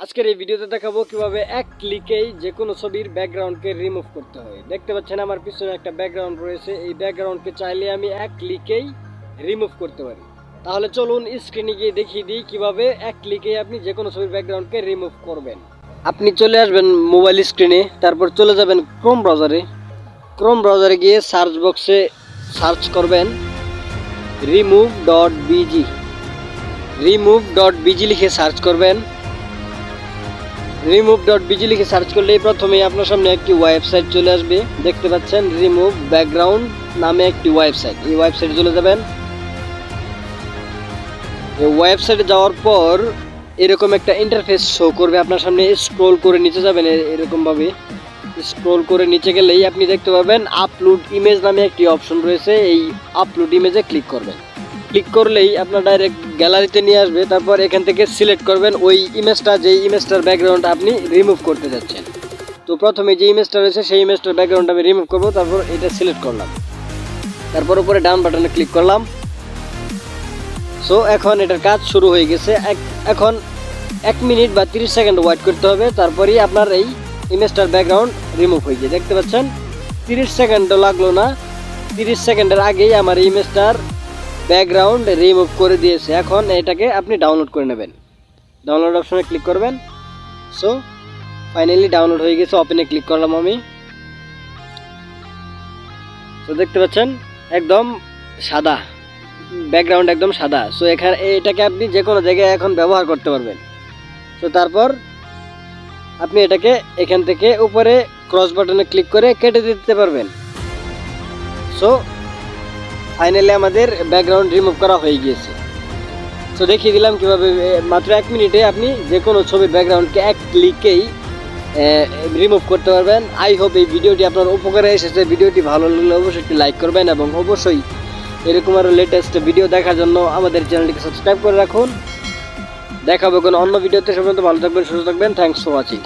আজকের এই ভিডিওতে দেখাবো কিভাবে এক ক্লিকেই যে কোনো ছবির ব্যাকগ্রাউন্ডকে রিমুভ করতে হয়। দেখতে পাচ্ছেন আমার পিছনে একটা ব্যাকগ্রাউন্ড রয়েছে, এই ব্যাকগ্রাউন্ডকে চাইলে আমি এক ক্লিকেই রিমুভ করতে পারি। তাহলে চলুন স্ক্রিনে গিয়ে দেখিয়ে দিই কিভাবে এক ক্লিকেই আপনি যে কোনো ছবির ব্যাকগ্রাউন্ডকে রিমুভ করবেন। আপনি চলে আসবেন মোবাইল স্ক্রিনে, তারপর চলে যাবেন ক্রোম ব্রাউজারে গিয়ে সার্চ বক্সে সার্চ করবেন remove.bg লিখে সার্চ করবেন। remove.bg লিখে সার্চ করলেই প্রথমেই আপনার সামনে একটি ওয়েবসাইট চলে আসবে। দেখতে পাচ্ছেন রিমুভ ব্যাকগ্রাউন্ড নামে একটি ওয়েবসাইট, এই ওয়েবসাইটে চলে যাবেন। এই ওয়েবসাইটে যাওয়ার পর এরকম একটা ইন্টারফেস শো করবে আপনার সামনে। স্ক্রল করে নিচে যাবেন, এরকম ভাবে স্ক্রল করে নিচে গেলেই আপনি দেখতে পাবেন আপলোড ইমেজ নামে একটি অপশন রয়েছে, এই আপলোড ইমেজে ক্লিক করবেন। ক্লিক করলেই আপনার ডাইরেক্ট গ্যালারিতে নিয়ে আসবে। তারপর এখান থেকে সিলেক্ট করবেন ওই ইমেজটা, যেই ইমেজটার ব্যাকগ্রাউন্ড আপনি রিমুভ করতে যাচ্ছেন। তো প্রথমে যে ইমেজটা রয়েছে সেই ইমেজটার ব্যাকগ্রাউন্ড আমি রিমুভ করব। তারপর এটা সিলেক্ট করলাম, তারপর উপরে ডান বাটনে ক্লিক করলাম। সো এখন এটার কাজ শুরু হয়ে গেছে। এখন 1 মিনিট বা 30 সেকেন্ড ওয়েট করতে হবে, তারপরেই আপনার এই ইমেজটার ব্যাকগ্রাউন্ড রিমুভ হয়ে যায়। দেখতে পাচ্ছেন 30 সেকেন্ডও লাগলো না, 30 সেকেন্ডের আগেই আমার ইমেজটার ব্যাকগ্রাউন্ড রিমুভ করে দিয়েছে। এখন এটাকে আপনি ডাউনলোড করে নেবেন, ডাউনলোড অপশনে ক্লিক করবেন। সো ফাইনালি ডাউনলোড হয়ে গেছে, ওপেনে ক্লিক করলাম আমি। তো দেখতে পাচ্ছেন একদম সাদা ব্যাকগ্রাউন্ড, একদম সাদা। সো এটাকে আপনি যে কোনো জায়গায় এখন ব্যবহার করতে পারবেন। তো তারপর আপনি এটাকে এখান থেকে উপরে ক্রস বাটনে ক্লিক করে কেটে দিতে পারবেন। সো ফাইনালি আমাদের ব্যাকগ্রাউন্ড রিমুভ করা হয়ে গিয়েছে। সো দেখিয়ে দিলাম কিভাবে মাত্র 1 মিনিটে আপনি যে কোনো ছবির ব্যাকগ্রাউন্ডকে এক ক্লিকেই রিমুভ করতে পারবেন। আই হোপ এই ভিডিওটি আপনার উপকারে এসেছে। ভিডিওটি ভালো লাগলে অবশ্যই একটি লাইক করবেন এবং অবশ্যই এরকম আরও লেটেস্ট ভিডিও দেখার জন্য আমাদের চ্যানেলটিকে সাবস্ক্রাইব করে রাখুন। দেখা হবে কোনো অন্য ভিডিওতে। সে পর্যন্ত ভালো থাকবেন, সুস্থ থাকবেন। Thanks for watching.